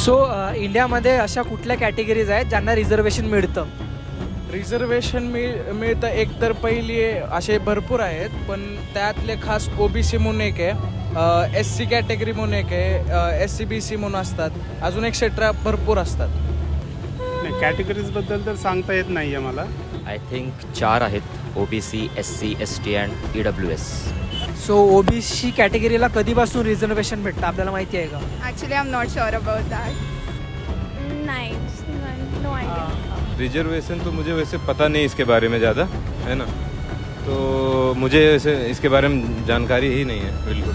So इंडियामध्ये अशा कुठल्या कॅटेगरीज आहेत ज्यांना रिझर्वेशन मिळतं? रिझर्वेशन मिळतं एक तर पहिली असे भरपूर आहेत, पण त्यातले खास OBC म्हणून एक आहे, SC कॅटेगरी म्हणून एक आहे, SC BC म्हणून असतात, अजून एक्सेट्रा भरपूर असतात. नाही, कॅटेगरीजबद्दल तर सांगता येत नाही आहे मला. आय थिंक 4 आहेत, OBC, SC, ST and EWS. So OBC कॅटेगरीला कधीपासून रिझर्वेशन भेटतं आपल्याला माहिती आहे का? Actually, I'm not sure about that. Nice, no idea. Reservation तो मुझे वैसे पता नहीं इसके बारे में ज़्यादा, है ना, तो मुझे वैसे इसके बारे में जानकारी ही नहीं है बिल्कुल.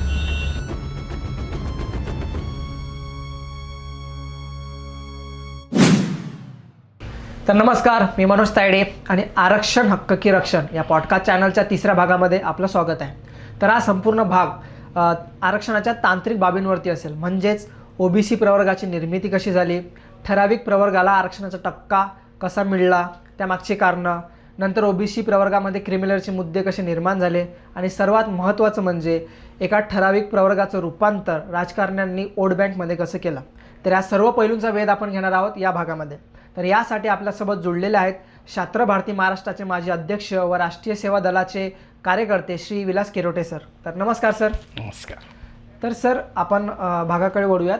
तर नमस्कार, मी मनोज तायडे आणि आरक्षण हक्क की रक्षण या पॉडकास्ट चॅनलच्या तिसऱ्या भागामध्ये आपलं स्वागत आहे. तर हा संपूर्ण भाग आरक्षणाच्या तांत्रिक बाबींवरती असेल, म्हणजेच OBC प्रवर्गाची निर्मिती कशी झाली, ठराविक प्रवर्गाला आरक्षणाचा टक्का कसा मिळाला, त्यामागची कारणं, नंतर OBC प्रवर्गामध्ये क्रिमिनलचे मुद्दे कसे निर्माण झाले आणि सर्वात महत्त्वाचं म्हणजे एका ठराविक प्रवर्गाचं रूपांतर राजकारण्यांनी वोट बँकमध्ये कसं केलं. तर या सर्व पैलूंचा वेध आपण घेणार आहोत या भागामध्ये. तर यासाठी आपल्यासोबत जुळलेले आहेत शास्त्र भारती महाराष्ट्राचे माजी अध्यक्ष व राष्ट्रीय सेवा दलाचे कार्यकर्ते श्री विलास केरोटे सर. तर नमस्कार सर. नमस्कार. तर सर आपण भागाकडे वळूयात.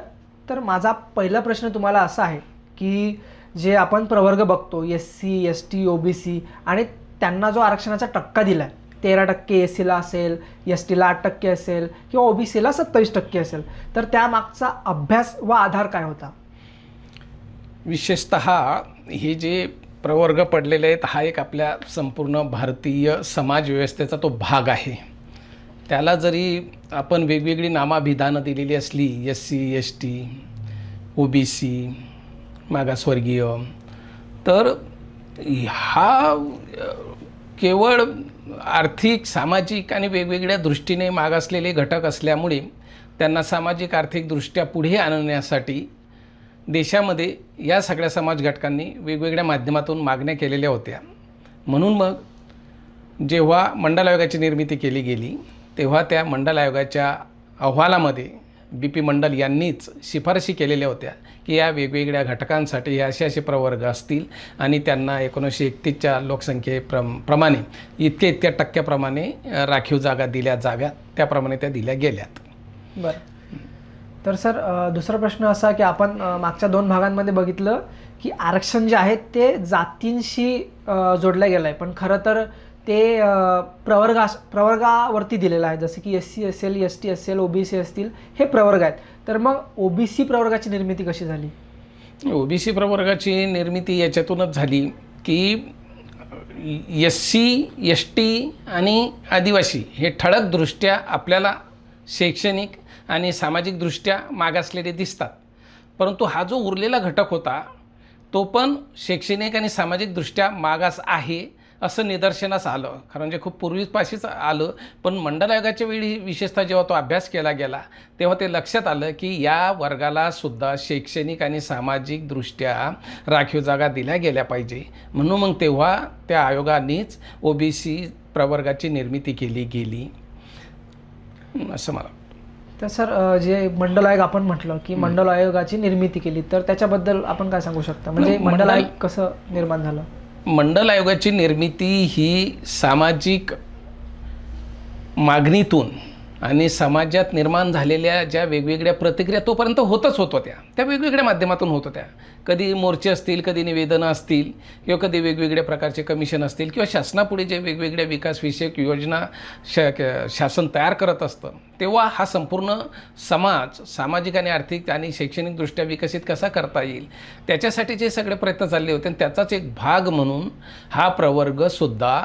तर माझा पहिला प्रश्न तुम्हाला असा आहे की जे आपण प्रवर्ग बघतो SC, ST, OBC आणि त्यांना जो आरक्षणाचा टक्का दिला आहे 13% SCला असेल, STला 8% असेल किंवा OBCला 27% असेल, तर त्यामागचा अभ्यास व आधार काय होता? विशेषतः हे जे प्रवर्ग पडलेले आहेत हा एक आपल्या संपूर्ण भारतीय समाजव्यवस्थेचा तो भाग आहे. त्याला जरी आपण वेगवेगळी नामाभिधानं दिलेली असली, SC, ST, OBC, मागासवर्गीय, तर हा केवळ आर्थिक, सामाजिक आणि वेगवेगळ्या दृष्टीने मागासलेले घटक असल्यामुळे त्यांना सामाजिक आर्थिकदृष्ट्या पुढे आणण्यासाठी देशामध्ये या सगळ्या समाज घटकांनी वेगवेगळ्या माध्यमातून मागण्या केलेल्या होत्या. म्हणून मग जेव्हा मंडल आयोगाची निर्मिती केली गेली तेव्हा त्या मंडल आयोगाच्या अहवालामध्ये BP मंडल यांनीच शिफारशी केलेल्या होत्या की या वेगवेगळ्या घटकांसाठी हे असे प्रवर्ग असतील आणि त्यांना 1931च्या लोकसंख्येप्रमाणे इतक्या टक्क्याप्रमाणे राखीव जागा दिल्या जाव्यात, त्याप्रमाणे त्या दिल्या गेल्यात. बरं. तर सर दुसरा प्रश्न असा की आपण मागच्या 2 भागांमध्ये बघितलं की आरक्षण जे आहे ते जातींशी जोडलं गेलं आहे, पण खरं तर ते प्रवर्गावरती दिलेलं आहे, जसं की SC असेल, ST असेल, OBC असतील, हे प्रवर्ग आहेत. तर मग OBC प्रवर्गाची निर्मिती कशी झाली? OBC प्रवर्गाची निर्मिती याच्यातूनच झाली की SC, ST आणि आदिवासी हे ठळकदृष्ट्या आपल्याला शैक्षणिक आणि सामाजिकदृष्ट्या मागासलेले दिसतात, परंतु हा जो उरलेला घटक होता तो पण शैक्षणिक आणि सामाजिकदृष्ट्या मागास आहे असं निदर्शनास आलं. खरं म्हणजे खूप पूर्वीपाशीच आलं, पण मंडल आयोगाच्या वेळी विशेषतः जेव्हा तो अभ्यास केला गेला तेव्हा ते लक्षात आलं की या वर्गाला सुद्धा शैक्षणिक आणि सामाजिकदृष्ट्या राखीव जागा दिल्या गेल्या पाहिजे. म्हणून मग तेव्हा त्या आयोगानेच OBC प्रवर्गाची निर्मिती केली गेली असं मला. तर सर जे मंडल आयोग आपण म्हटलं की मंडल आयोगाची निर्मिती केली, तर त्याच्याबद्दल आपण काय सांगू शकता? म्हणजे मंडल आयोग कसं निर्माण झालं? मंडल आयोगाची निर्मिती ही सामाजिक मागणीतून आणि समाजात निर्माण झालेल्या ज्या वेगवेगळ्या प्रतिक्रिया तोपर्यंत होतच होत होत्या, त्या वेगवेगळ्या माध्यमातून होत होत्या. कधी मोर्चे असतील, कधी निवेदनं असतील, किंवा कधी वेगवेगळ्या प्रकारचे कमिशन असतील, किंवा शासनापुढे जे वेगवेगळ्या विकासविषयक योजना शासन तयार करत असतं तेव्हा हा संपूर्ण समाज सामाजिक आणि आर्थिक आणि शैक्षणिकदृष्ट्या विकसित कसा करता येईल त्याच्यासाठी जे सगळे प्रयत्न चालले होते. आणि त्याचाच एक भाग म्हणून हा प्रवर्गसुद्धा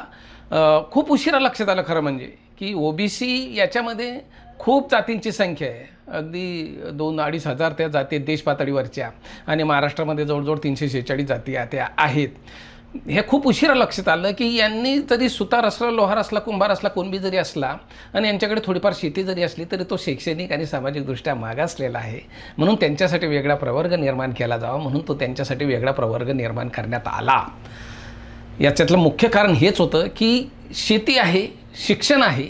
खूप उशिरा लक्षात आलं खरं म्हणजे की OBC याच्यामध्ये खूप जातींची संख्या आहे, अगदी 2-2.5 हजार त्या जाती देश पातळीवरच्या, आणि महाराष्ट्रामध्ये जवळजवळ 346 जाती त्या आहेत. हे खूप उशिरा लक्षात आलं की यांनी जरी सुतार असला, लोहार असला, कुंभार असला, कोणबी जरी असला आणि यांच्याकडे थोडीफार शेती जरी असली तरी तो शैक्षणिक आणि सामाजिकदृष्ट्या मागासलेला आहे, म्हणून त्यांच्यासाठी वेगळा प्रवर्ग निर्माण केला जावा, म्हणून तो त्यांच्यासाठी वेगळा प्रवर्ग निर्माण करण्यात आला. याच्यातलं मुख्य कारण हेच होतं की शेती आहे, शिक्षण आहे,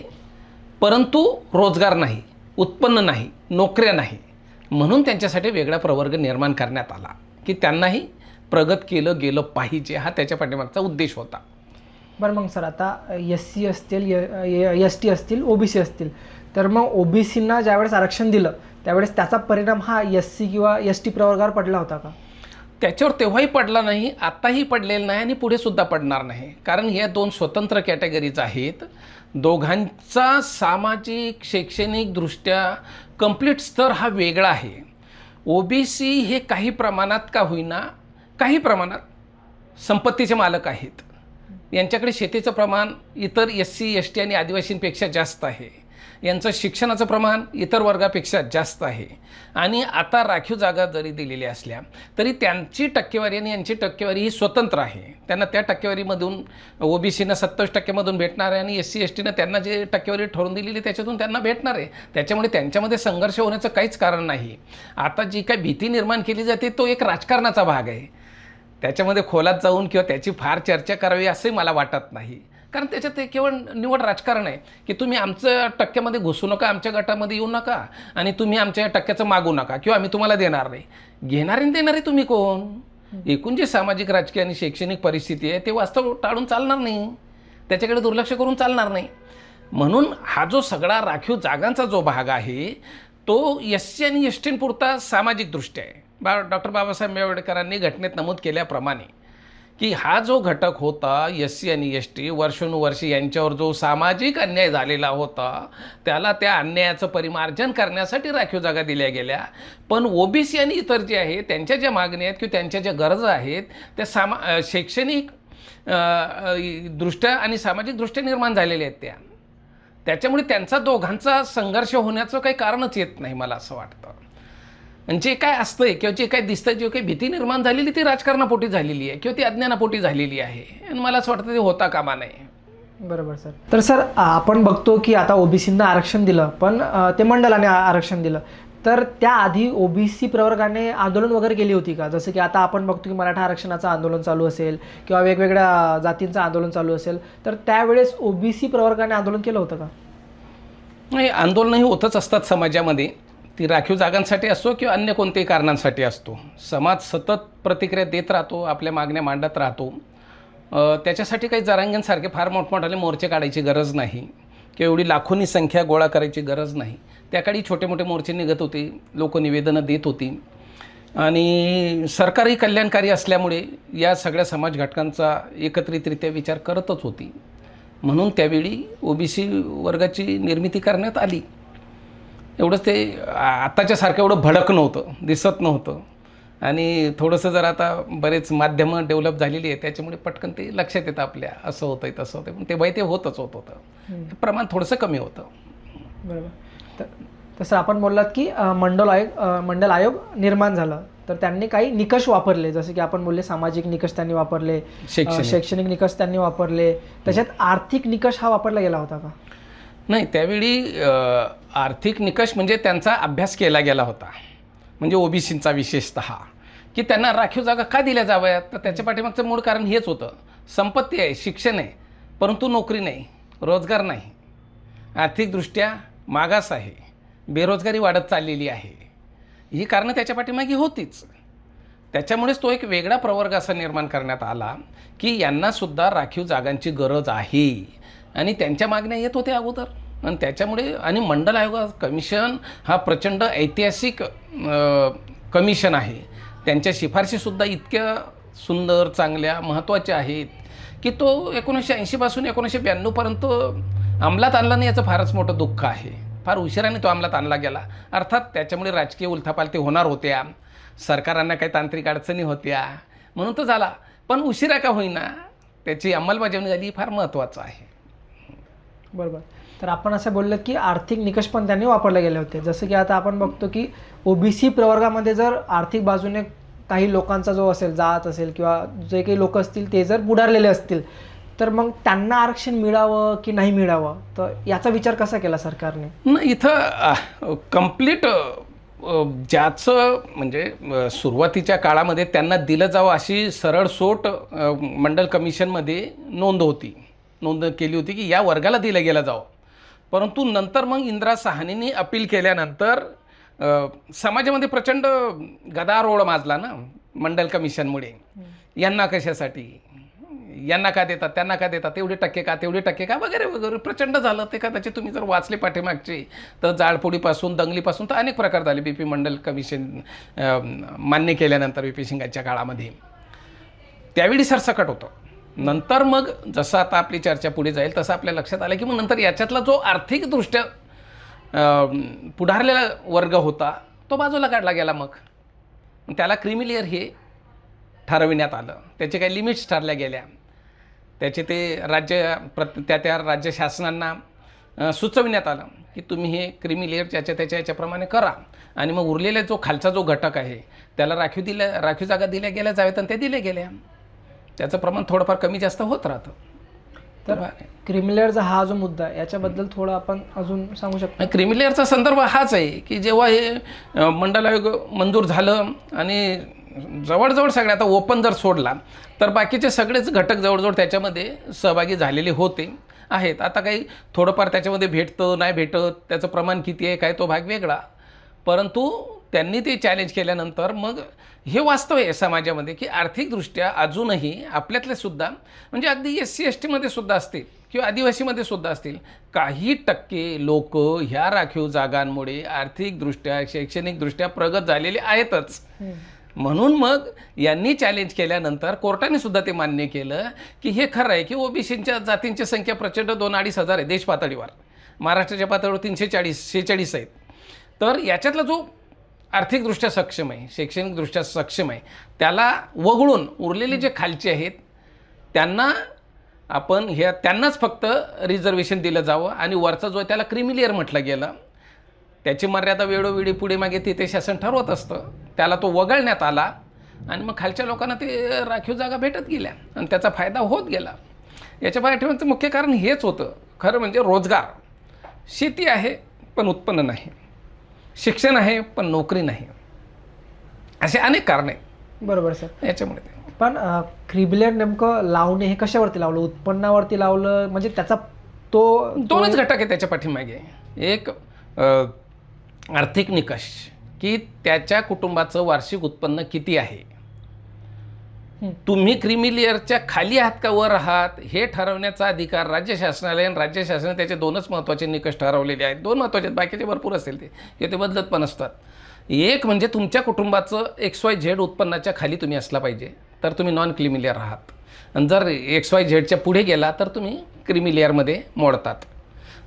परंतु रोजगार नाही, उत्पन्न नाही, नोकऱ्या नाही, म्हणून त्यांच्यासाठी वेगळा प्रवर्ग निर्माण करण्यात आला की त्यांनाही प्रगत केलं गेलं पाहिजे, हा त्याच्या पाठीमागचा उद्देश होता. बरं मग सर, आता SC असतील, ST असतील, OBC असतील, तर मग OBCंना ज्यावेळेस आरक्षण दिलं त्यावेळेस त्याचा परिणाम हा SC किंवा ST प्रवर्गावर पडला होता का? त्याच्यावर तेव्हाही पडला नाही, आत्ताही पडलेला नाही आणि पुढे सुद्धा पडणार नाही. कारण या 2 स्वतंत्र कॅटेगरीज आहेत. दोघांचा सामाजिक शैक्षणिकदृष्ट्या कंप्लीट स्तर हा वेगळा आहे. OBC हे काही प्रमाणात का होईना, काही प्रमाणात संपत्तीचे मालक आहेत. यांच्याकडे शेतीचं प्रमाण इतर SC, ST आणि आदिवासींपेक्षा जास्त आहे. यांचं शिक्षणाचं प्रमाण इतर वर्गापेक्षा जास्त आहे. आणि आता राखीव जागा जरी दिलेल्या असल्या तरी त्यांची टक्केवारी आणि यांची टक्केवारी ही स्वतंत्र आहे. त्यांना त्या टक्केवारीमधून OBCनं 27% भेटणार आहे आणि SC, STनं त्यांना जे टक्केवारी ठरवून दिलेली त्याच्यातून त्यांना भेटणार आहे. त्याच्यामुळे त्यांच्यामध्ये संघर्ष होण्याचं काहीच कारण नाही. आता जी काही भीती निर्माण केली जाते तो एक राजकारणाचा भाग आहे. त्याच्यामध्ये खोलात जाऊन किंवा त्याची फार चर्चा करावी असंही मला वाटत नाही. कारण त्याच्यात ते केवळ निवड राजकारण आहे की तुम्ही आमच्या टक्क्यामध्ये घुसू नका, आमच्या गटामध्ये येऊ नका आणि तुम्ही आमच्या टक्क्याचं मागू नका किंवा आम्ही तुम्हाला देणार नाही. घेणारे आणि देणारे तुम्ही कोण? एकूण जी सामाजिक, राजकीय आणि शैक्षणिक परिस्थिती आहे ते वास्तव टाळून चालणार नाही, त्याच्याकडे दुर्लक्ष करून चालणार नाही. म्हणून हा जो सगळा राखीव जागांचा जो भाग आहे तो SC आणि ST पुरता सामाजिकदृष्ट्या आहे. डॉक्टर बाबासाहेब आंबेडकरांनी घटनेत नमूद केल्याप्रमाणे की हा जो घटक होता SC आणि ST, वर्षानुवर्षे यांच्यावर जो सामाजिक अन्याय झालेला होता त्याला त्या अन्यायाचं परिमार्जन करण्यासाठी राखीव जागा दिल्या गेल्या. पण OBC आणि इतर जे आहे त्यांच्या ज्या मागण्या आहेत किंवा त्यांच्या ज्या गरजा आहेत त्या शैक्षणिक दृष्ट्या आणि सामाजिकदृष्ट्या निर्माण झालेल्या आहेत. त्याच्यामुळे त्यांचा दोघांचा संघर्ष होण्याचं काही कारणच येत नाही मला असं वाटतं. आणि जे काय असतंय किंवा जे काय दिसतंय, जे काही भीती निर्माण झालेली ती राजकारणापोटी झालेली आहे किंवा ती अज्ञानापोटी झालेली आहे आणि मला असं वाटतं ते होता कामा नये. बरोबर सर. तर सर आपण बघतो की आता OBCंना आरक्षण दिलं पण ते मंडळाने आरक्षण दिलं, तर त्याआधी OBC प्रवर्गाने आंदोलन वगैरे केली होती का? जसं की आता आपण बघतो की मराठा आरक्षणाचं आंदोलन चालू असेल किंवा वेगवेगळ्या जातींचं आंदोलन चालू असेल, तर त्यावेळेस OBC प्रवर्गाने आंदोलन केलं होतं का? नाही, आंदोलनही होतच असतात समाजामध्ये. ती राखीव जागांसाठी असो किंवा अन्य कोणत्याही कारणांसाठी असतो. समाज सतत प्रतिक्रिया देत राहतो, आपल्या मागण्या मांडत राहतो. त्याच्यासाठी काही जरांगेंसारखे फार मोठमोठाले मोर्चे काढायची गरज नाही किंवा एवढी लाखोंनी संख्या गोळा करायची गरज नाही. त्याकाळी छोटे मोठे मोर्चे निघत होते, लोक निवेदनं देत होती आणि सरकारही कल्याणकारी असल्यामुळे या सगळ्या समाज घटकांचा एकत्रितरित्या विचार करतच होती. म्हणून त्यावेळी OBC वर्गाची निर्मिती करण्यात आली. एवढंच, ते आत्ताच्यासारखं एवढं भडक नव्हतं, दिसत नव्हतं आणि थोडंसं जर आता बरेच माध्यमं डेव्हलप झालेली आहे त्याच्यामुळे पटकन ते लक्षात येतं आपल्या असं होतंय तसं होतं. पण ते बाई ते होतच होतं, प्रमाण थोडंसं कमी होतं. बरोबर. तर तसं आपण बोललात की मंडल आयोग निर्माण झालं तर त्यांनी काही निकष वापरले, जसं की आपण बोलले सामाजिक निकष त्यांनी वापरले, शैक्षणिक निकष त्यांनी वापरले. त्याच्यात आर्थिक निकष हा वापरला गेला होता का? नाही, त्यावेळी आर्थिक निकष म्हणजे त्यांचा अभ्यास केला गेला होता. म्हणजे OBCंचा विशेषतः की त्यांना राखीव जागा का दिल्या जाव्यात, तर त्याच्या पाठीमागचं मूळ कारण हेच होतं. संपत्ती आहे, शिक्षण आहे, परंतु नोकरी नाही, रोजगार नाही, आर्थिकदृष्ट्या मागास आहे, बेरोजगारी वाढत चाललेली आहे. ही कारणं त्याच्या पाठीमागे होतीच. त्याच्यामुळेच तो एक वेगळा प्रवर्ग असा निर्माण करण्यात आला की यांनासुद्धा राखीव जागांची गरज आहे आणि त्यांच्या मागण्या येत होत्या अगोदर. आणि त्याच्यामुळे आणि मंडल आयोग कमिशन हा प्रचंड ऐतिहासिक कमिशन आहे. त्यांच्या शिफारशीसुद्धा इतक्या सुंदर, चांगल्या, महत्त्वाच्या आहेत की तो 1980 पासून 1992पर्यंत अंमलात आणला नाही, याचं फारच मोठं दुःख आहे. फार उशिराने तो अंमलात आणला गेला. अर्थात त्याच्यामुळे राजकीय उलथापालथी होणार होत्या, सरकारांना काही तांत्रिक अडचणी होत्या म्हणून तो झाला, पण उशिरा का होईना त्याची अंमलबजावणी झाली, फार महत्त्वाचं आहे. बरोबर. तर आपण असं बोललं की आर्थिक निकष पण त्यांनी वापरले गेले होते. जसं की आता आपण बघतो की OBC प्रवर्गामध्ये जर आर्थिक बाजूने काही लोकांचा जो असेल, जात असेल किंवा जे काही लोक असतील ते जर बुडारलेले असतील तर मग त्यांना आरक्षण मिळावं की नाही मिळावं, तर याचा विचार कसा केला सरकारने? नाही, इथं कंप्लीट ज्याचं म्हणजे सुरुवातीच्या काळामध्ये त्यांना दिलं जावं अशी सरळ सोट मंडल कमिशनमध्ये नोंद केली होती की या वर्गाला दिलं गेलं जावं. परंतु नंतर मग इंदिरा साहनींनी अपील केल्यानंतर समाजामध्ये प्रचंड गदारोळ माजला ना मंडल कमिशनमुळे. यांना कशासाठी, यांना का देतात, त्यांना का देतात, तेवढे टक्के का वगैरे वगैरे प्रचंड झालं. ते कदाचित तुम्ही जर वाचले पाठीमागचे तर जाळपोळीपासून दंगलीपासून तर अनेक प्रकार झाले BP मंडल कमिशन मान्य केल्यानंतर BP सिंगांच्या काळामध्ये. त्यावेळी सरसकट होतं. नंतर मग जसं आता आपली चर्चा पुढे जाईल तसं आपल्या लक्षात आलं की मग नंतर याच्यातला जो आर्थिकदृष्ट्या पुढारलेला वर्ग होता तो बाजूला काढला गेला. मग त्याला क्रीमी लेअर हे ठरविण्यात आलं. त्याचे काही लिमिट्स ठरल्या गेल्या. त्याचे ते त्या राज्य शासनांना सुचविण्यात आलं की तुम्ही हे क्रीमी लेअर याच्याप्रमाणे करा. आणि मग उरलेला जो खालचा जो घटक आहे त्याला राखीव जागा दिल्या गेल्या जाव्यात आणि ते दिल्या गेल्या. त्याचं प्रमाण थोडंफार कमी जास्त होत राहतं. तर क्रीमी लेअरचा हा जो मुद्दा आहे याच्याबद्दल थोडं आपण अजून सांगू शकतो. क्रीमी लेअरचा संदर्भ हाच आहे की जेव्हा हे मंडल आयोग मंजूर झालं आणि जवळजवळ सगळे आता ओपन जर सोडला तर बाकीचे सगळेच घटक जवळजवळ त्याच्यामध्ये सहभागी झालेले आहेत. आता काही थोडंफार त्याच्यामध्ये भेटतं नाही भेटत, त्याचं प्रमाण किती आहे काय तो भाग वेगळा. परंतु त्यांनी ते चॅलेंज केल्यानंतर मग हे वास्तव आहे समाजामध्ये की आर्थिकदृष्ट्या अजूनही आपल्यातले सुद्धा म्हणजे अगदी SC ST सुद्धा असतील किंवा आदिवासीमध्ये सुद्धा असतील काही टक्के लोक ह्या राखीव जागांमुळे आर्थिकदृष्ट्या शैक्षणिकदृष्ट्या प्रगत झालेले आहेतच. म्हणून मग यांनी चॅलेंज केल्यानंतर कोर्टाने सुद्धा ते मान्य केलं की हे खरं आहे की ओबीसींच्या जातींची संख्या प्रचंड 2-2.5 हजार आहे देश पातळीवर. महाराष्ट्राच्या पातळीवर 346 आहेत. तर याच्यातला जो आर्थिकदृष्ट्या सक्षम आहे, शैक्षणिकदृष्ट्या सक्षम आहे, त्याला वगळून उरलेले जे खालचे आहेत त्यांनाच फक्त रिझर्वेशन दिलं जावं. आणि वरचा जो आहे त्याला क्रीमी लेअर म्हटलं गेलं. त्याची मर्यादा वेळोवेळी पुढे मागे ते शासन ठरवत असतं. त्याला तो वगळण्यात आला आणि मग खालच्या लोकांना ते राखीव जागा भेटत गेल्या आणि त्याचा फायदा होत गेला. याच्या पाठीमागचं मुख्य कारण हेच होतं. खरं म्हणजे रोजगार, शेती आहे पण उत्पन्न नाही, शिक्षण आहे पण नोकरी नाही, असे अनेक कारण आहेत. बरोबर सर. याच्यामुळे पण क्रीमी लेअर नेमकं लावणे हे कशावरती लावलं, उत्पन्नावरती लावलं म्हणजे त्याचा तो दोनच घटक आहे त्याच्या पाठीमागे. एक आर्थिक निकष की त्याच्या कुटुंबाचं वार्षिक उत्पन्न किती आहे. तुम्ही क्रीमी लेअरच्या खाली आहात का वर आहात हे ठरवण्याचा अधिकार राज्य शासनाला आहे. आणि राज्य शासनाने त्याचे 2च महत्त्वाचे निकष ठरवलेले आहेत. 2 महत्त्वाचे आहेत, बाकीचे भरपूर असेल ते बदलत पण असतात. एक म्हणजे तुमच्या कुटुंबाचं XYZ उत्पन्नाच्या खाली तुम्ही असला पाहिजे तर तुम्ही नॉन क्रीमी लेअर आहात. आणि जर XYZच्या पुढे गेला तर तुम्ही क्रीमी लेअरमध्ये मोडतात.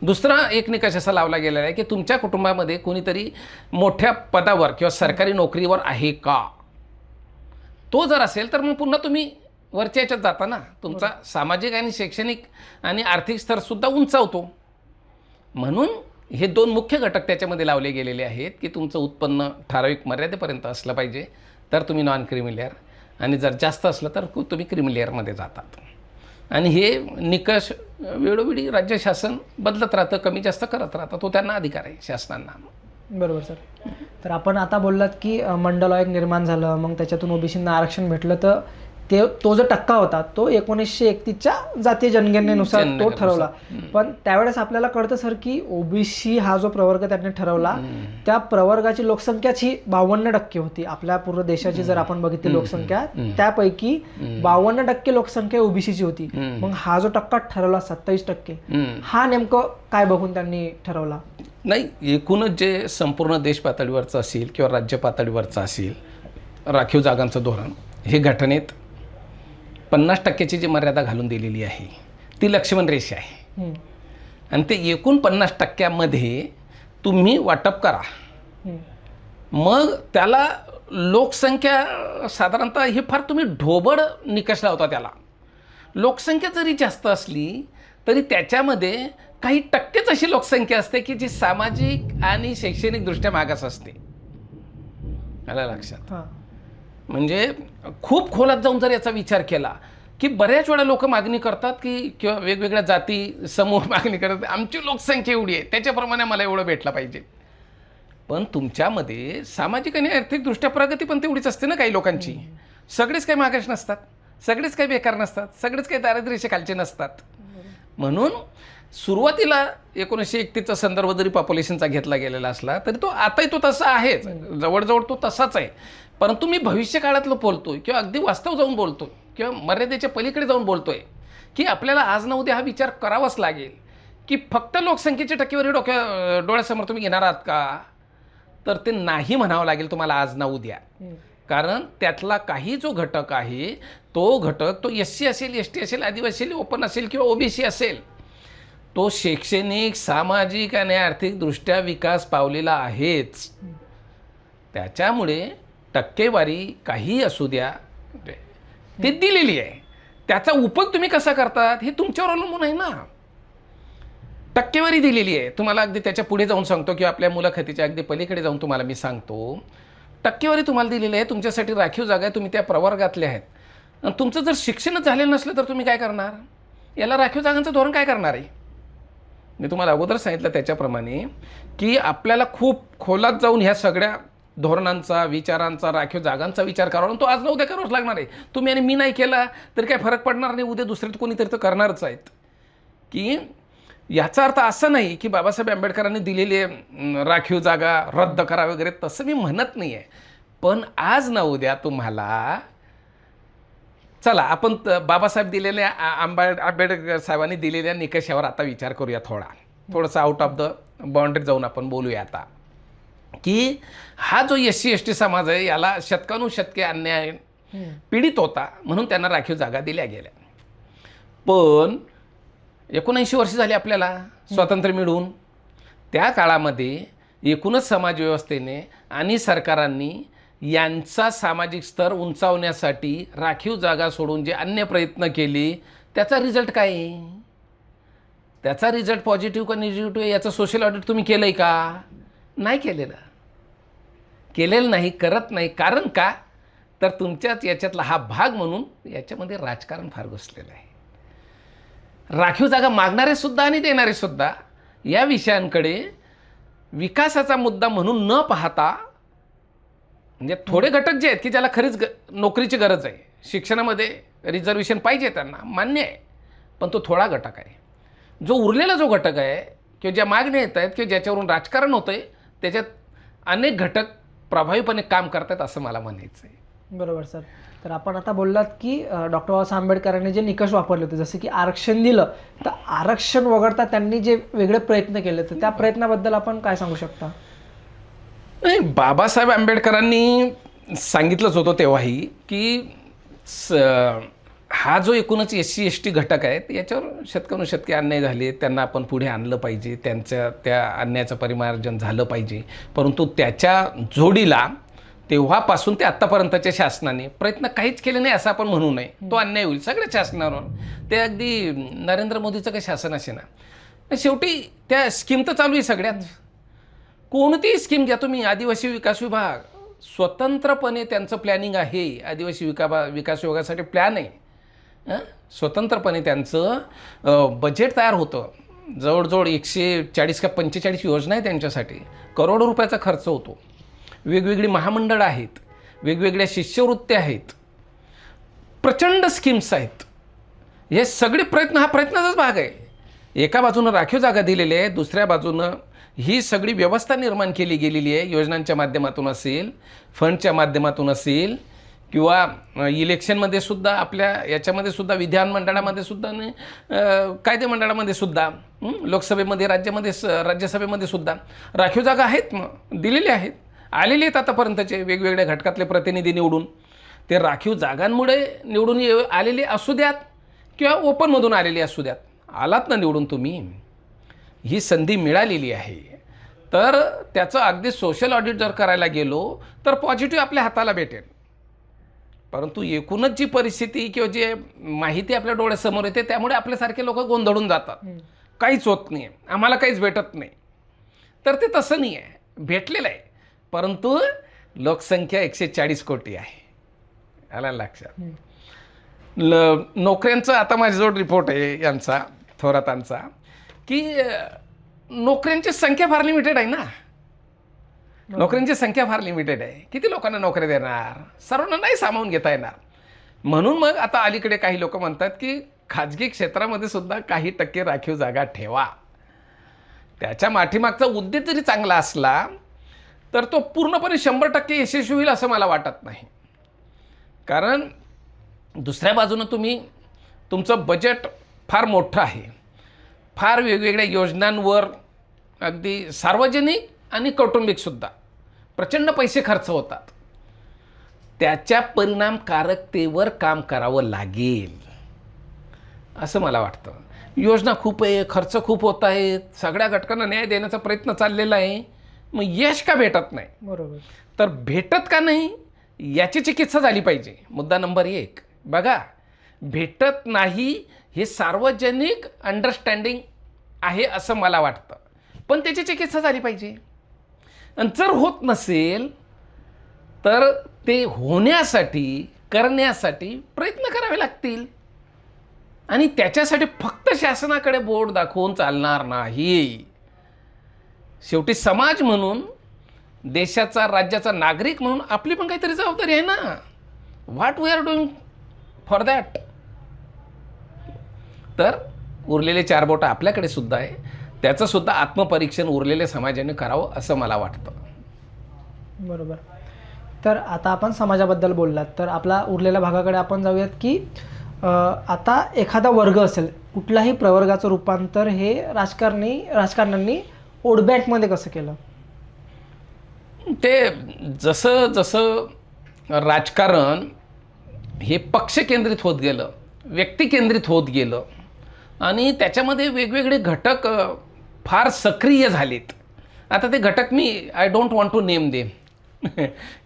दुसरा एक निकष असा लावला गेलेला आहे की तुमच्या कुटुंबामध्ये कोणीतरी मोठ्या पदावर किंवा सरकारी नोकरीवर आहे का. तो जर असेल तर मग पुन्हा तुम्ही वरच्या याच्यात जाता ना. तुमचा सामाजिक आणि शैक्षणिक आणि आर्थिक स्तरसुद्धा उंचावतो. म्हणून हे 2 मुख्य घटक त्याच्यामध्ये लावले गेलेले आहेत की तुमचं उत्पन्न ठराविक मर्यादेपर्यंत असलं पाहिजे तर तुम्ही नॉन क्रीमी लेअर, आणि जर जास्त असलं तर तुम्ही क्रीमी लेअरमध्ये जातात. आणि हे निकष वेळोवेळी राज्य शासन बदलत राहतं, कमी जास्त करत राहतं. तो त्यांना अधिकार आहे शासनांना. बरोबर सर. तर आपण आता बोललात की मंडल आयोग निर्माण झालं, मग त्याच्यातून ओबीसींना आरक्षण भेटलं, तर तो जो टक्का होता तो 1931च्या जातीय जनगणनेनुसार तो ठरवला. पण त्यावेळेस आपल्याला कळतं सर की ओबीसी हा जो प्रवर्ग त्यांनी ठरवला त्या प्रवर्गाची लोकसंख्याच ही 52% होती. आपल्या पूर्ण देशाची जर आपण बघितली लोकसंख्या त्यापैकी 52% लोकसंख्या ओबीसीची होती. मग हा जो टक्का ठरवला 27%, हा नेमकं काय बघून त्यांनी ठरवला. नाही, एकूणच जे संपूर्ण देश पातळीवरचं असेल किंवा राज्य पातळीवरचं असेल राखीव जागांचं धोरण हे घटनेत 50% जी मर्यादा घालून दिलेली आहे ती लक्ष्मण रेषा आहे. आणि ते एकूण 50% तुम्ही वाटप करा. मग त्याला लोकसंख्या साधारणतः हे फार तुम्ही ढोबळ निकष लावता. त्याला लोकसंख्या जरी जास्त असली तरी त्याच्यामध्ये काही टक्केच अशी लोकसंख्या असते की जी सामाजिक आणि शैक्षणिकदृष्ट्या मागास असते. आलं लक्षात. म्हणजे खूप खोलात जाऊन जर याचा विचार केला की बऱ्याच वेळा लोक मागणी करतात की किंवा वेगवेगळ्या जाती समूह मागणी करतात, आमची लोकसंख्या एवढी आहे त्याच्याप्रमाणे मला एवढं भेटलं पाहिजे. पण तुमच्यामध्ये सामाजिक आणि आर्थिकदृष्ट्या प्रगती पण तेवढीच असते ना काही लोकांची. सगळेच काही मागास नसतात, सगळेच काही बेकार नसतात, सगळेच काही दारिद्र्य रेषेखालचे नसतात. म्हणून सुरुवातीला 1931चा संदर्भ जरी पॉप्युलेशनचा घेतला गेलेला असला तरी तो आताही तो तसा आहेच, जवळजवळ तो तसाच आहे. परंतु मी भविष्यकाळातलं बोलतोय किंवा अगदी वास्तव जाऊन बोलतोय किंवा मर्यादेच्या पलीकडे जाऊन बोलतोय की आपल्याला आज ना उद्या हा विचार करावाच लागेल की फक्त लोकसंख्येची टक्केवारी डोळ्यासमोर तुम्ही घेणार आहात का, तर ते नाही म्हणावं लागेल तुम्हाला आज ना उद्या. कारण त्यातला काही जो घटक आहे तो घटक तो SC असेल, ST असेल, आदिवासी असेल, ओपन असेल किंवा OBC असेल, तो शैक्षणिक, सामाजिक आणि आर्थिकदृष्ट्या विकास पावलेला आहेच. त्याच्यामुळे टक्केवारी काही असू द्या ती दिलेली आहे. त्याचा उपयोग तुम्ही कसा करतात हे तुमच्यावर अवलंबून आहे ना. टक्केवारी दिलेली आहे, तुम्हाला अगदी त्याच्या पुढे जाऊन सांगतो किंवा आपल्या मुलाखतीच्या अगदी पलीकडे जाऊन तुम्हाला मी सांगतो, टक्केवारी तुम्हाला दिलेली आहे. तुमच्यासाठी राखीव जागा आहे, तुम्ही त्या प्रवर्गातले आहेत. आणि तुमचं जर शिक्षणच झालेलं नसलं तर तुम्ही काय करणार, याला राखीव जागांचं धोरण काय करणार आहे. मी तुम्हाला अगोदर सांगितलं त्याच्याप्रमाणे की आपल्याला खूप खोलात जाऊन ह्या सगळ्या धोरणांचा, विचारांचा, राखीव जागांचा विचार करावा. तो आज ना उद्या करावाच लागणार आहे. तुम्ही आणि मी नाही केला तरी काय फरक पडणार नाही, उद्या दुसरे कोणीतरी तर करणारच आहेत. की याचा अर्थ असं नाही की बाबासाहेब आंबेडकरांनी दिलेली राखीव जागा रद्द करा वगैरे, तसं मी म्हणत नाही आहे. पण आज ना उद्या तुम्हाला चला आपण बाबासाहेब दिलेल्या आंबेडकर साहेबांनी दिलेल्या निकषावर आता विचार करूया. थोडंसं आउट ऑफ द बाउंड्री जाऊन आपण बोलूया आता की हा जो SC ST समाज आहे याला शतकानुशतके अन्याय पीडित होता म्हणून त्यांना राखीव जागा दिल्या गेल्या. पण 79 वर्ष झाली आपल्याला स्वातंत्र्य मिळून. त्या काळामध्ये एकूणच समाजव्यवस्थेने आणि सरकारांनी यांचा सामाजिक स्तर उंचावण्यासाठी राखीव जागा सोडून जे अन्य प्रयत्न केले त्याचा रिझल्ट काय आहे, त्याचा रिझल्ट पॉझिटिव्ह का निगेटिव्ह आहे याचं सोशल ऑडिट तुम्ही केलं आहे का, नाही केलेलं नाही, करत नाही. कारण का, तर तुमच्याच याच्यातला हा भाग म्हणून याच्यामध्ये राजकारण फार घुसलेलं आहे. राखीव जागा मागणारे सुद्धा आणि देणारे सुद्धा या विषयांकडे विकासाचा मुद्दा म्हणून न पाहता, म्हणजे थोडे घटक जे आहेत की ज्याला खरीच नोकरीची गरज आहे, शिक्षणामध्ये रिझर्वेशन पाहिजे त्यांना, मान्य आहे, पण तो थोडा घटक आहे. जो उरलेला जो घटक आहे किंवा ज्या मागण्या येत आहेत किंवा ज्याच्यावरून राजकारण होतं आहे त्याच्यात अनेक घटक प्रभावीपणे काम करतात असं मला म्हणायचं आहे. बरोबर सर. तर आपण आता बोललात की डॉक्टर बाबासाहेब आंबेडकरांनी जे निकष वापरले होते, जसं की आरक्षण दिलं, तर आरक्षण वगळता त्यांनी जे वेगळे प्रयत्न केले तर त्या प्रयत्नाबद्दल आपण काय सांगू शकता. नाही, बाबासाहेब आंबेडकरांनी सांगितलंच होतं तेव्हाही की हा जो एकूणच SC ST घटक आहेत याच्यावर शतकानुशतके अन्याय झाले, त्यांना आपण पुढे आणलं पाहिजे, त्यांच्या त्या अन्यायाचं परिमार्जन झालं पाहिजे. परंतु त्याच्या जोडीला तेव्हापासून ते आत्तापर्यंतच्या शासनाने प्रयत्न काहीच केले नाही असं आपण म्हणू नये. तो अन्याय होईल सगळ्या शासनावर. ते अगदी नरेंद्र मोदीचं काही शासन असे ना, शेवटी त्या स्कीम तर चालू आहे सगळ्यात. कोणतीही स्कीम घ्या तुम्ही, आदिवासी विकास विभाग स्वतंत्रपणे त्यांचं प्लॅनिंग आहे, आदिवासी विकास विभागासाठी प्लॅन आहे, स्वतंत्रपणे त्यांचं बजेट तयार होतं. जवळजवळ 140 का 45 योजना आहे त्यांच्यासाठी, करोडो रुपयाचा खर्च होतो. वेगवेगळी महामंडळं आहेत, वेगवेगळ्या शिष्यवृत्त्या आहेत, प्रचंड स्कीम्स आहेत. हे सगळे प्रयत्न हा प्रयत्नाचाच भाग आहे. एका बाजूनं राखीव जागा दिलेली आहे, दुसऱ्या बाजूनं ही सगळी व्यवस्था निर्माण केली गेलेली आहे. योजनांच्या माध्यमातून असेल, फंडच्या माध्यमातून असेल किंवा इलेक्शनमध्ये सुद्धा, आपल्या याच्यामध्ये सुद्धा, विधानमंडळामध्ये सुद्धा, कायदेमंडळामध्ये सुद्धा, लोकसभेमध्ये, राज्यसभेमध्ये सुद्धा राखीव जागा आहेत, मग दिलेले आहेत, आलेले आहेत आतापर्यंतचे वेगवेगळ्या घटकातले प्रतिनिधी निवडून. ते राखीव जागांमुळे निवडून आलेले असू द्यात किंवा ओपनमधून आलेले असू द्यात, आलात ना निवडून तुम्ही, ही संधी मिळालेली आहे. तर त्याचं अगदी सोशल ऑडिट जर करायला गेलो तर पॉझिटिव्ह आपल्या हाताला भेटेल. परंतु एकूणच जी परिस्थिती किंवा जे माहिती आपल्या डोळ्यासमोर येते त्यामुळे आपल्यासारखे लोक गोंधळून जातात, काहीच होत नाही, आम्हाला काहीच भेटत नाही. तर ते तसं नाही आहे, भेटलेलं आहे. परंतु लोकसंख्या 140 कोटी आहे, आला लक्षात. नोकऱ्यांचं आता माझ्याजवळ रिपोर्ट आहे यांचा, थोरातांचा, की नोकऱ्यांची संख्या फार लिमिटेड आहे ना, नोकऱ्यांची संख्या फार लिमिटेड आहे. किती लोकांना नोकऱ्या देणार, सर्वांना नाही सामावून घेता येणार. म्हणून मग आता अलीकडे काही लोक म्हणतात की खाजगी क्षेत्रामध्ये सुद्धा काही टक्के राखीव जागा ठेवा. त्याच्या पाठीमागचा उद्देश जरी चांगला असला तर तो पूर्णपणे 100% यशस्वी होईल असं मला वाटत नाही. कारण दुसऱ्या बाजूनं तुमचं बजेट फार मोठं आहे, फार वेगवेगळ्या योजनांवर अगदी सार्वजनिक आणि कौटुंबिकसुद्धा प्रचंड पैसे खर्च होतात. त्याच्या परिणामकारकतेवर काम करावं लागेल असं मला वाटतं. योजना खूप आहे, खर्च खूप होत आहेत, सगळ्या घटकांना न्याय देण्याचा प्रयत्न चाललेला आहे, मग यश का भेटत नाही? बरोबर. तर भेटत का नाही याची चिकित्सा झाली पाहिजे. मुद्दा नंबर 1 बघा, भेटत नाही हे सार्वजनिक अंडरस्टँडिंग आहे असं मला वाटतं, पण त्याची चिकित्सा झाली पाहिजे. आणि जर होत नसेल तर ते होण्यासाठी करण्यासाठी प्रयत्न करावे लागतील. आणि त्याच्यासाठी फक्त शासनाकडे बोट दाखवून चालणार नाही. शेवटी समाज म्हणून, देशाचा राज्याचा नागरिक म्हणून आपली पण काहीतरी जबाबदारी आहे ना. What we are doing for that. तर उरलेले 4 बोटं आपल्याकडे सुद्धा आहे, त्याचं सुद्धा आत्मपरीक्षण उरलेल्या समाजाने करावं असं मला वाटतं. बरोबर. तर आता आपण समाजाबद्दल बोललात, तर आपला उरलेल्या भागाकडे आपण जाऊयात की आता एखादा वर्ग असेल, कुठल्याही प्रवर्गाचं रूपांतर हे राजकारण्यांनी ओडबँकमध्ये कसं केलं? ते जसं जसं राजकारण हे पक्ष केंद्रित होत गेलं, व्यक्ती केंद्रित होत गेलं आणि त्याच्यामध्ये वेगवेगळे घटक फार सक्रिय झालेत. आता ते घटक I don't want to name them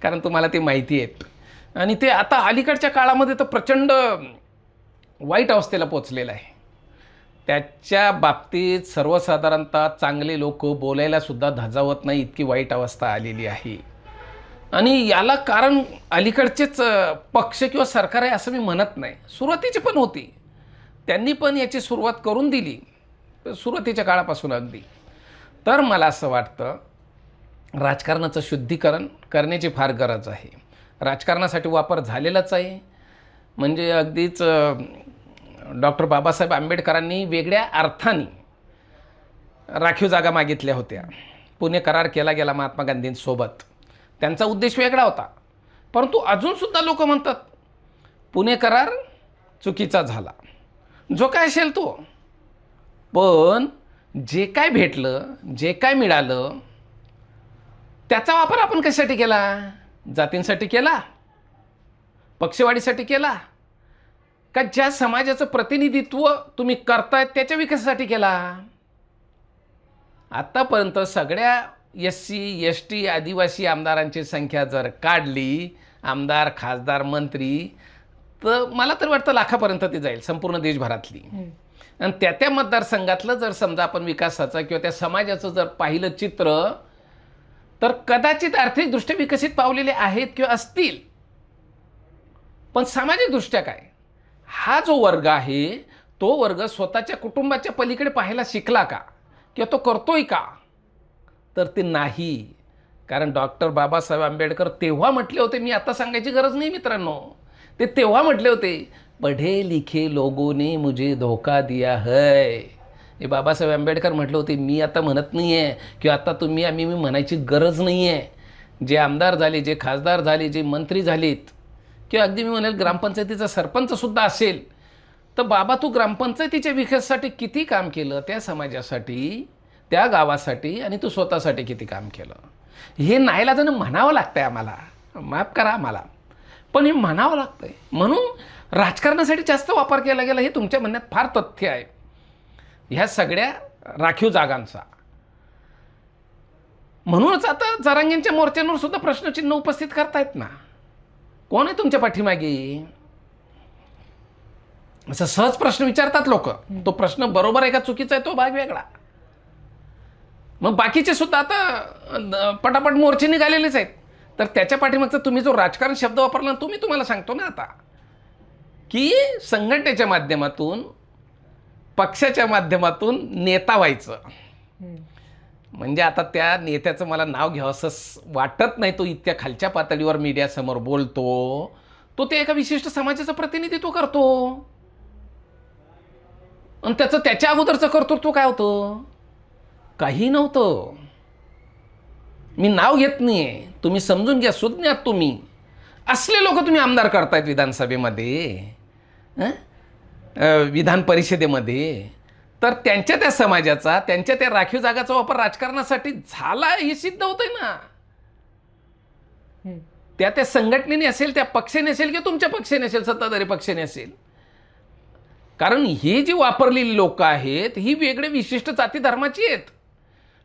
कारण तुम्हाला ते माहिती आहेत. आणि ते आता अलीकडच्या काळामध्ये तर प्रचंड वाईट अवस्थेला पोचलेलं आहे. त्याच्या बाबतीत सर्वसाधारणतः चांगले लोक बोलायलासुद्धा धजावत नाही, इतकी वाईट अवस्था आलेली आहे. आणि याला कारण अलीकडचेच पक्ष किंवा सरकार आहे असं मी म्हणत नाही. सुरुवातीची पण होती, त्यांनी पण याची सुरुवात करून दिली सुरुवातीच्या काळापासून अगदी. तर मला असं वाटतं राजकारणाचं शुद्धीकरण करण्याची फार गरज आहे. राजकारणासाठी वापर झालेलाच आहे. म्हणजे अगदीच डॉक्टर बाबासाहेब आंबेडकरांनी वेगळ्या अर्थाने राखीव जागा मागितल्या होत्या. पुणे करार केला गेला महात्मा गांधींसोबत, त्यांचा उद्देश वेगळा होता. परंतु अजूनसुद्धा लोक म्हणतात पुणे करार चुकीचा झाला, जो काय असेल तो. पण जे काय भेटलं, जे काय मिळालं, त्याचा वापर आपण कशासाठी केला? जातींसाठी केला, पक्षवाढीसाठी केला, का ज्या समाजाचं प्रतिनिधित्व तुम्ही करतायत त्याच्या विकासासाठी केला? आत्तापर्यंत सगळ्या SC ST आदिवासी आमदारांची संख्या जर काढली, आमदार खासदार मंत्री, तर मला तर वाटतं लाखापर्यंत ती जाईल संपूर्ण देशभरातली. आणि त्या मतदारसंघातलं जर समजा आपण विकासाचं किंवा त्या समाजाचं जर पाहिलं चित्र, तर कदाचित आर्थिकदृष्ट्या विकसित पावलेले आहेत किंवा असतील, पण सामाजिकदृष्ट्या काय? हा जो वर्ग आहे तो वर्ग स्वतःच्या कुटुंबाच्या पलीकडे पाहायला शिकला का किंवा तो करतोय का? तर ते नाही. कारण डॉक्टर बाबासाहेब आंबेडकर तेव्हा म्हटले होते, मी आता सांगायची गरज नाही मित्रांनो, ते तेव्हा म्हटले होते, पढे लिखे लोगों ने मुझे धोखा दिया है. हे बाबासाहेब आंबेडकर म्हटले होते. मी आता म्हणत नाही आहे किंवा आता आम्ही म्हणायची गरज नाही आहे. जे आमदार झाले, जे खासदार झाले, जे मंत्री झालेत, किंवा अगदी मी म्हणेल ग्रामपंचायतीचा सरपंचसुद्धा असेल, तर बाबा तू ग्रामपंचायतीच्या विकासासाठी किती काम केलं, त्या समाजासाठी, त्या गावासाठी, आणि तू स्वतःसाठी किती काम केलं, हे नाईलाजानं म्हणावं लागतं आहे आम्हाला. माफ करा आम्हाला, पण हे म्हणावं लागतं आहे. म्हणून राजकारणासाठी जास्त वापर केला गेला हे तुमच्या म्हणण्यात फार तथ्य आहे ह्या सगळ्या राखीव जागांचा. म्हणूनच आता जरांगेंच्या मोर्चांवर सुद्धा प्रश्नचिन्ह उपस्थित करतायत ना. कोण आहे तुमच्या पाठीमागे? असं सहज प्रश्न विचारतात लोक. तो प्रश्न बरोबर आहे का चुकीचा आहे तो भाग वेगळा. मग बाकीचे सुद्धा आता पटापट मोर्चे निघालेलेच आहेत. तर त्याच्या पाठीमागचा तुम्ही जो राजकारण शब्द वापरला तो मी तुम्हाला सांगतो ना आता, की संघटनेच्या माध्यमातून, पक्षाच्या माध्यमातून नेता व्हायचं. म्हणजे आता त्या नेत्याचं मला नाव घ्यावं असं वाटत नाही. तो इतक्या खालच्या पातळीवर मीडियासमोर बोलतो, तो ते एका विशिष्ट समाजाचं प्रतिनिधित्व करतो. आणि त्याचं त्याच्या अगोदरचं कर्तृत्व काय होतं? काही नव्हतं. मी नाव घेत नाही आहे, तुम्ही समजून घ्या. सुज्ञ आहात तुम्ही. असले लोक तुम्ही आमदार करतायत विधानसभेमध्ये, विधान परिषदेमध्ये. तर त्यांच्या त्या समाजाचा, त्यांच्या त्या राखीव जागाचा वापर राजकारणासाठी झाला हे सिद्ध होतंय ना. त्या संघटनेने असेल, त्या पक्षाने असेल किंवा तुमच्या पक्षाने असेल, सत्ताधारी पक्षाने असेल. कारण ही जी वापरलेली लोक आहेत ही वेगळे विशिष्ट जाती धर्माची आहेत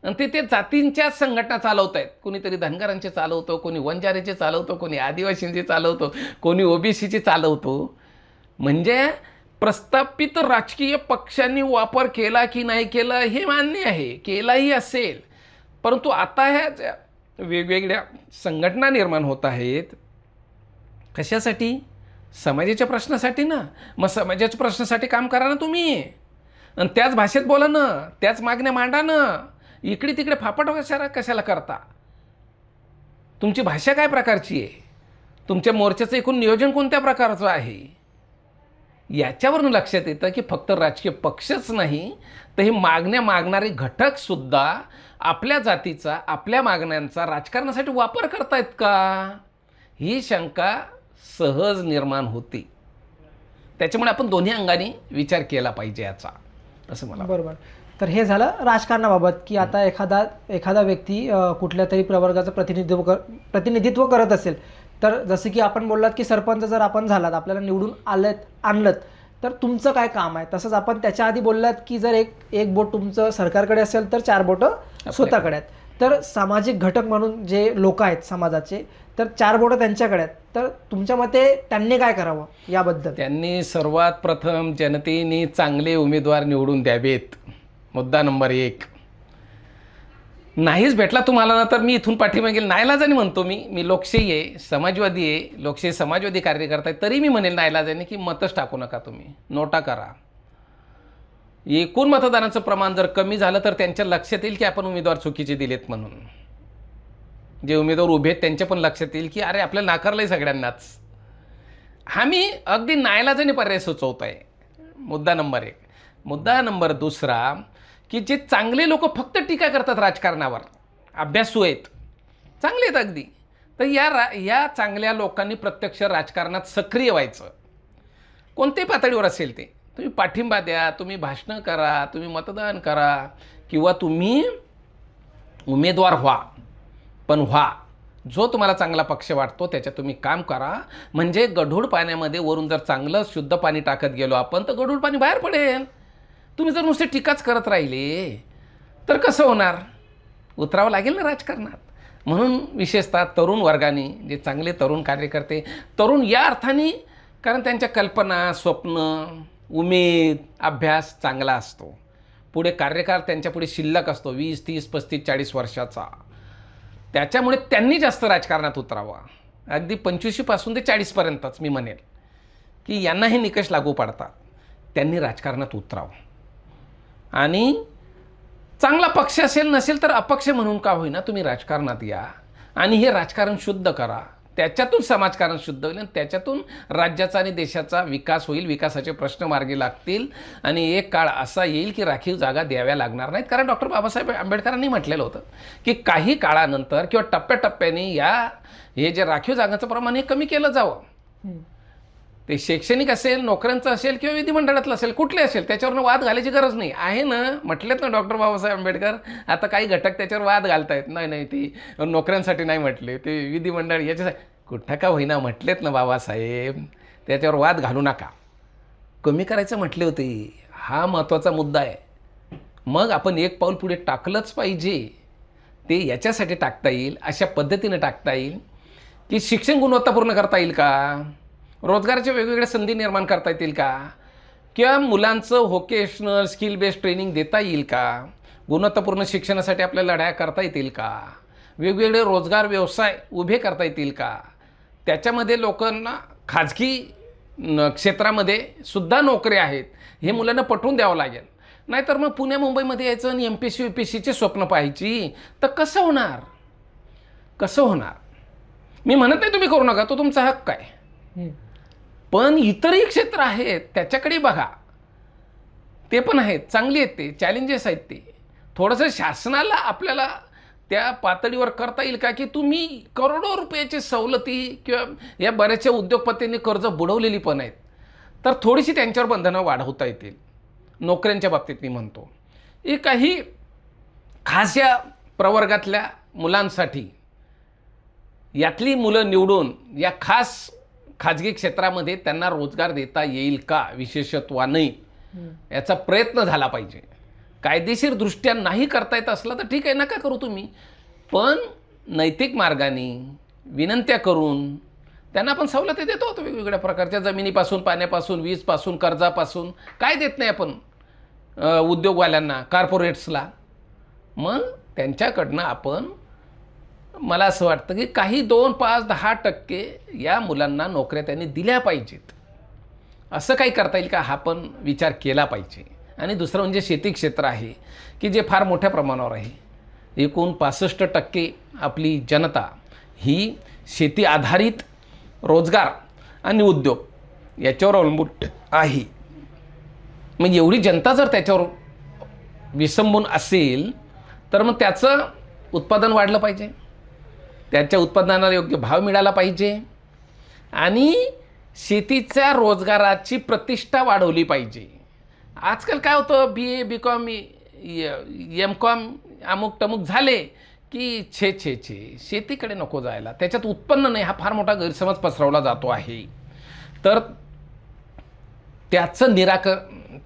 आणि ते जातींच्या संघटना चालवत आहेत. कोणीतरी धनगरांचे चालवतो, कोणी वंजारीचे चालवतो, कोणी आदिवासींचे चालवतो, कोणी ओबीसीचे चालवतो. म्हणजे प्रस्थापित राजकीय पक्षांनी वापर केला की नाही केला हे मान्य आहे, केलाही असेल. परंतु आता ह्या ज्या वेगवेगळ्या संघटना निर्माण होत आहेत, कशासाठी? समाजाच्या प्रश्नासाठी ना. मग समाजाच्या प्रश्नासाठी काम करा ना तुम्ही, आणि त्याच भाषेत बोला ना, त्याच मागण्या मांडा ना. इकडे तिकडे फापट कशाला करता? तुमची भाषा काय प्रकारची आहे? तुमच्या मोर्चाचं एकूण नियोजन कोणत्या प्रकारचं आहे? याच्यावरून लक्षात येतं की फक्त राजकीय पक्षच नाही, तर हे मागण्या मागणारे घटकसुद्धा आपल्या जातीचा, आपल्या मागण्यांचा राजकारणासाठी वापर करतायत का? ही शंका सहज निर्माण होते. त्याच्यामुळे आपण दोन्ही अंगाने विचार केला पाहिजे याचा, असं मला. बरोबर. तर हे झालं राजकारणाबाबत, की आता एखादा व्यक्ती कुठल्या तरी प्रवर्गाचं प्रतिनिधित्व करत असेल, तर जसं की आपण बोललात की सरपंच जर आपण झालात, आपल्याला निवडून आणलं, तर तुमचं काय काम आहे. तसंच आपण त्याच्या आधी बोललात की जर एक बोट तुमचं सरकारकडे असेल तर 4 बोटं स्वतःकडे आहेत. तर सामाजिक घटक म्हणून जे लोक आहेत समाजाचे, तर 4 बोटं त्यांच्याकडे आहेत. तर तुमच्या मते त्यांनी काय करावं याबद्दल? त्यांनी सर्वात प्रथम जनतेने चांगले उमेदवार निवडून द्यावेत. मुद्दा नंबर 1. नाहीच भेटला तुम्हाला ना, तर मी इथून पाठीमागे नाईलाजाने म्हणतो, मी लोकशाही आहे, समाजवादी आहे, लोकशाही समाजवादी कार्यकर्ता आहे, तरी मी म्हणेल नाईलाजाने की मतच टाकू नका तुम्ही, नोटा करा. एकूण मतदानाचं प्रमाण जर कमी झालं तर त्यांच्या लक्षात येईल की आपण उमेदवार चुकीचे दिलेत म्हणून. जे उमेदवार उभे आहेत त्यांच्या पण लक्षात येईल की अरे आपल्याला नाकारलंय सगळ्यांनाच. हा मी अगदी नाईलाजाने पर्याय सुचवत आहे. मुद्दा नंबर 1. मुद्दा नंबर 2, की जे चांगले लोक फक्त टीका करतात राजकारणावर, अभ्यासू आहेत, चांगले आहेत अगदी, तर या चांगल्या लोकांनी प्रत्यक्ष राजकारणात सक्रिय व्हायचं. कोणत्याही पातळीवर असेल ते. तुम्ही पाठिंबा द्या, तुम्ही भाषणं करा, तुम्ही मतदान करा, किंवा तुम्ही उमेदवार व्हा, पण व्हा. जो तुम्हाला चांगला पक्ष वाटतो त्याच्यात तुम्ही काम करा. म्हणजे गढूळ पाण्यामध्ये वरून जर चांगलं शुद्ध पाणी टाकत गेलो आपण, तर गढूळ पाणी बाहेर पडेल. तुम्ही जर नुसते टीकाच करत राहिले तर कसं होणार? उतरावं लागेल ना राजकारणात. म्हणून विशेषतः तरुण वर्गाने, जे चांगले तरुण कार्यकर्ते, तरुण या अर्थाने कारण त्यांच्या कल्पना, स्वप्न, उमेद, अभ्यास चांगला असतो. पुढे कार्यकाळ त्यांच्या पुढे शिल्लक असतो 20, 30, 35, 40 वर्षाचा. त्याच्यामुळे त्यांनी जास्त राजकारणात उतरावं. अगदी 25पासून ते 40पर्यंतच मी म्हणेल की यांना हे निकष लागू पडतात. त्यांनी राजकारणात उतरावं आणि चांगला पक्ष असेल नसेल तर अपक्ष म्हणून का होईना तुम्ही राजकारणात या आणि हे राजकारण शुद्ध करा. त्याच्यातून समाजकारण शुद्ध होईल आणि त्याच्यातून राज्याचा आणि देशाचा विकास होईल, विकासाचे प्रश्न मार्गी लागतील आणि एक काळ असा येईल की राखीव जागा द्याव्या लागणार नाहीत. कारण डॉक्टर बाबासाहेब आंबेडकरांनी म्हटलेलं होतं की काही काळानंतर किंवा टप्प्याटप्प्याने हे जे राखीव जागांचं प्रमाण हे कमी केलं जावं. ते शैक्षणिक असेल, नोकऱ्यांचं असेल किंवा विधिमंडळातलं असेल, कुठले असेल, त्याच्यावरनं वाद घालायची गरज नाही आहे ना. म्हटलेत ना डॉक्टर बाबासाहेब आंबेडकर. आता काही घटक त्याच्यावर वाद घालतायत, नाही ती नोकऱ्यांसाठी नाही म्हटले, ते विधिमंडळ याच्यासाठी कुठं का होईना म्हटलेत ना बाबासाहेब. त्याच्यावर वाद घालू नका. कमी करायचं म्हटले होते. हा महत्त्वाचा मुद्दा आहे. मग आपण एक पाऊल पुढे टाकलंच पाहिजे. ते याच्यासाठी टाकता येईल, अशा पद्धतीने टाकता येईल की शिक्षण गुणवत्तापूर्ण करता येईल का, रोजगाराच्या वेगवेगळ्या संधी निर्माण करता येतील का, किंवा मुलांचं व्होकेशनल स्किल बेस्ड ट्रेनिंग देता येईल का, गुणवत्तापूर्ण शिक्षणासाठी आपल्याला लढाया करता येतील का, वेगवेगळे रोजगार व्यवसाय उभे करता येतील का, त्याच्यामध्ये लोकांना खाजगी क्षेत्रामध्ये सुद्धा नोकऱ्या आहेत हे मुलांना पटवून द्यावं लागेल. नाहीतर मग पुणे मुंबईमध्ये यायचं आणि MPSC UPSCचे स्वप्न पाहायची, तर कसं होणार? कसं होणार? मी म्हणत नाही तुम्ही करू नका, तो तुमचा हक्क आहे, पण इतरही क्षेत्र आहेत त्याच्याकडे बघा. ते पण आहेत, चांगली आहेत, ते चॅलेंजेस आहेत. ते थोडंसं शासनाला आपल्याला त्या पातळीवर करता येईल का, की तुम्ही करोडो रुपयाची सवलती किंवा या बऱ्याचशा उद्योगपतींनी कर्ज बुडवलेली पण आहेत, तर थोडीशी त्यांच्यावर बंधनं वाढवता येतील. नोकऱ्यांच्या बाबतीत मी म्हणतो, हे काही खास या प्रवर्गातल्या मुलांसाठी यातली मुलं निवडून या खाजगी क्षेत्रामध्ये त्यांना रोजगार देता येईल का विशेषत्वाने, याचा प्रयत्न झाला पाहिजे. कायदेशीर दृष्ट्या नाही करता येत असलं तर ठीक आहे, नका करू तुम्ही, पण नैतिक मार्गाने विनंत्या करून त्यांना आपण सवलती देतो होतो वेगवेगळ्या प्रकारच्या, जमिनीपासून, पाण्यापासून, वीजपासून, कर्जापासून. काय देत नाही आपण उद्योगवाल्यांना, कॉर्पोरेट्सला. मग त्यांच्याकडनं आपण, मला असं वाटतं की काही 2, 5, 10% या मुलांना नोकऱ्या त्यांनी दिल्या पाहिजेत. असं काही करता येईल का, हा पण विचार केला पाहिजे. आणि दुसरं म्हणजे शेती क्षेत्र आहे की जे फार मोठ्या प्रमाणावर आहे. एकूण 65% आपली जनता ही शेती आधारित रोजगार आणि उद्योग याच्यावर अवलंबून आहे. मग एवढी जनता जर त्याच्यावर विसंबून असेल तर मग त्याचं उत्पादन वाढलं पाहिजे, त्याच्या उत्पादनाला योग्य भाव मिळाला पाहिजे आणि शेतीच्या रोजगाराची प्रतिष्ठा वाढवली पाहिजे. आजकाल काय होतं, BA, BCom, MCom अमुक टमुक झाले की छे शेतीकडे नको जायला, त्याच्यात उत्पन्न नाही, हा फार मोठा गैरसमज पसरवला जातो आहे. तर त्याचं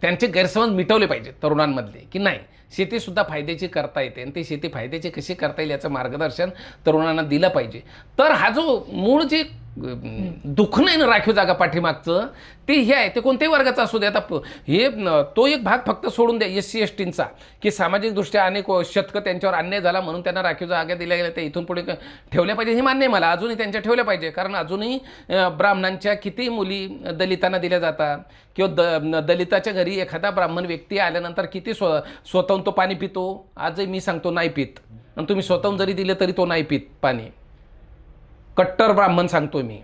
त्यांचे गैरसमज मिटवले पाहिजेत तरुणांमधले, की नाही, शेतीसुद्धा फायद्याची करता येते आणि ती शेती फायद्याची कशी करता येईल याचं मार्गदर्शन तरुणांना दिलं पाहिजे. तर हा जो मूळ जे दुःख नाही ना राखीव जागा पाठीमागचं, ते हे आहे, ते कोणत्याही वर्गाचं असू दे. आता तो एक भाग फक्त सोडून द्या SC STंचा, की सामाजिकदृष्ट्या अनेक शतकं त्यांच्यावर अन्याय झाला म्हणून त्यांना राखीव जागा दिल्या गेल्या, ते इथून पुढे ठेवल्या पाहिजे, हे मान्य आहे मला. अजूनही त्यांच्या ठेवल्या पाहिजे, कारण अजूनही ब्राह्मणांच्या किती मुली दलितांना दिल्या जातात, किंवा दलिताच्या घरी एखादा ब्राह्मण व्यक्ती आल्यानंतर किती स्वतःहून तो पाणी पितो. आजही मी सांगतो नाही पित, आणि तुम्ही स्वतःहून जरी दिले तरी तो नाही पित पाणी. कट्टर ब्राह्मण सांगतो मी,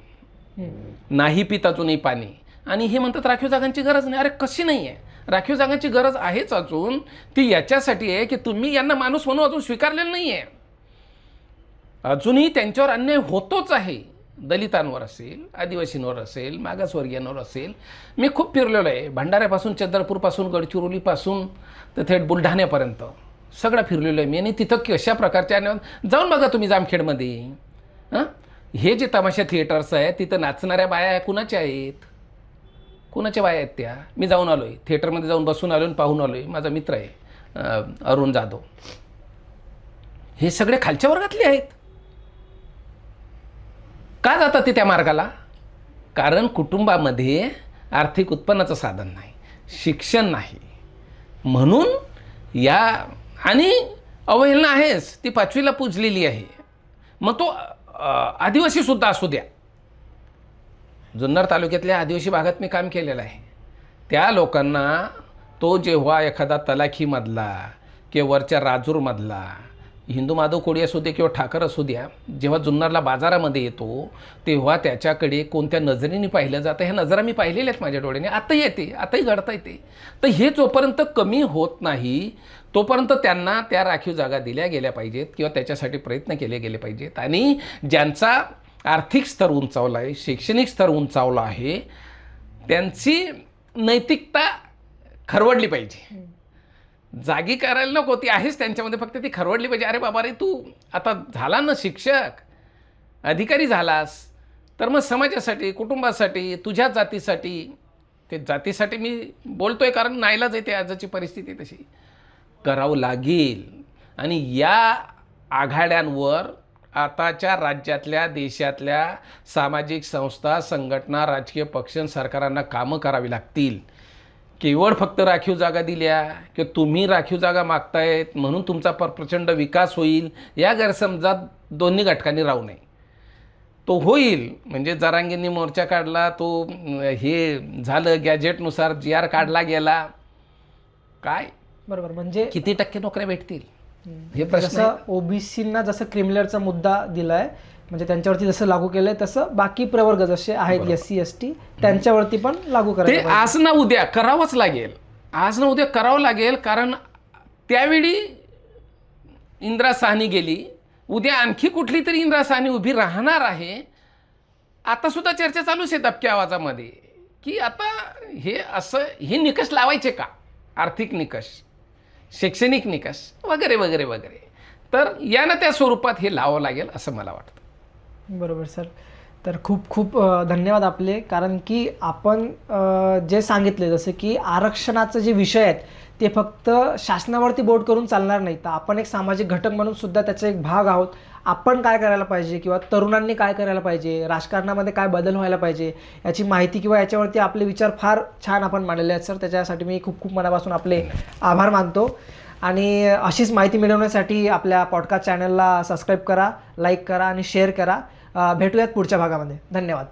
नाही पित अजूनही पाणी. आणि हे म्हणतात राखीव जागांची गरज नाही. अरे कशी नाही आहे, राखीव जागांची गरज आहेच अजून. ती याच्यासाठी आहे की तुम्ही यांना माणूस म्हणून अजून स्वीकारलेलं नाही आहे. अजूनही त्यांच्यावर अन्याय होतोच आहे, दलितांवर असेल, आदिवासींवर असेल, मागासवर्गीयांवर असेल. मी खूप फिरलेलो आहे, भंडाऱ्यापासून, चंद्रपूरपासून, गडचिरोलीपासून तर थेट बुलढाण्यापर्यंत सगळं फिरलेलो आहे मी. आणि तिथं कशा प्रकारच्या अन्याय, जाऊन बघा तुम्ही जामखेडमध्ये. हे जे तमाशा थिएटर्स आहेत तिथं नाचणाऱ्या बाया कुणाच्या आहेत, कुणाच्या बाया आहेत त्या. मी जाऊन आलो आहे थिएटरमध्ये, जाऊन बसून आलो आणि पाहून आलो आहे. माझा मित्र आहे अरुण जाधव. हे सगळे खालच्या वर्गातले आहेत. का जातात ते त्या मार्गाला? कारण कुटुंबामध्ये आर्थिक उत्पन्नाचं साधन नाही, शिक्षण नाही, म्हणून या, आणि अवहेलना आहेच, ती 5वीला पुजलेली आहे. मग तो आदिवासीसुद्धा असू द्या. जुन्नर तालुक्यातल्या आदिवासी भागात मी काम केलेलं आहे. त्या लोकांना तो जेव्हा एखादा तलाखीमधला किंवा वरच्या राजूरमधला हिंदू माधव कोळी असू दे किंवा ठाकर असू द्या, जेव्हा जुन्नरला बाजारामध्ये येतो तेव्हा त्याच्याकडे कोणत्या नजरेने पाहिलं जातं, ह्या नजरा मी पाहिलेल्या आहेत माझ्या डोळ्याने. आताही येते, आताही घडता येते. तर हे जोपर्यंत कमी होत नाही तोपर्यंत त्यांना त्या राखीव जागा दिल्या गेल्या पाहिजेत किंवा त्याच्यासाठी प्रयत्न केले गेले पाहिजेत. आणि ज्यांचा आर्थिक स्तर उंचावला आहे, शैक्षणिक स्तर उंचावला आहे, त्यांची नैतिकता खरवडली पाहिजे. जागी करायला नको, ती आहेच त्यांच्यामध्ये, फक्त ती खरवडली पाहिजे. अरे बाबा रे, तू आता झाला ना शिक्षक, अधिकारी झालास, तर मग समाजासाठी, कुटुंबासाठी, तुझ्या जातीसाठी, ते जातीसाठी मी बोलतोय कारण नाईलाज आहे, ते आजची परिस्थिती तशी करावं लागेल. आणि या आघाड्यांवर आताच्या राज्यातल्या, देशातल्या सामाजिक संस्था, संघटना, राजकीय पक्ष, सरकारांना कामं करावी लागतील. केवळ फक्त राखीव जागा दिल्या किंवा तुम्ही राखीव जागा मागतायत म्हणून तुमचा प्रचंड विकास होईल, या गैरसमजात दोन्ही घटकांनी राहू नये. तो होईल म्हणजे जरांगेंनी मोर्चा काढला, तो हे झालं, गॅजेटनुसार GR काढला गेला, काय बरोबर, म्हणजे किती टक्के नोकऱ्या भेटतील हे प्रश्न. जसं ओबीसींना जसं क्रिमिनलचा मुद्दा दिलाय, म्हणजे त्यांच्यावरती जसं लागू केलंय तसं बाकी प्रवर्ग जसे आहेत SC ST त्यांच्यावरती पण लागू ते करायचं. आज ना उद्या करावंच लागेल. आज ना उद्या करावं लागेल, कारण त्यावेळी इंदिरा साहनी गेली, उद्या आणखी कुठली तरी इंदिरा साहनी उभी राहणार आहे. आतासुद्धा चर्चा चालूच आहे दबक्या आवाजामध्ये की आता हे निकष लावायचे का, आर्थिक निकष, शैक्षणिक निकष वगैरे वगैरे वगैरे. तर या त्या स्वरूपात हे लावावं लागेल असं मला वाटतं. बरोबर सर. तर खूप खूप धन्यवाद आपले, कारण की आपण जे सांगितले जसं की आरक्षणाचं जे विषय आहेत ते फक्त शासनावरती बोट करून चालणार नाही, तर आपण एक सामाजिक घटक म्हणून सुद्धा त्याचा एक भाग आहोत. आपण काय करायला पाहिजे किंवा तरुणांनी काय करायला पाहिजे, राजकारणामध्ये काय बदल व्हायला पाहिजे याची माहिती किंवा याच्यावरती आपले विचार फार छान आपण मांडलेले आहेत सर. त्याच्यासाठी मी खूप खूप मनापासून आपले आभार मानतो. आणि अशीच माहिती मिळवण्यासाठी आपल्या पॉडकास्ट चॅनलला सबस्क्राईब करा, लाईक करा आणि शेअर करा. भेटूयात पुढच्या भागामध्ये. धन्यवाद.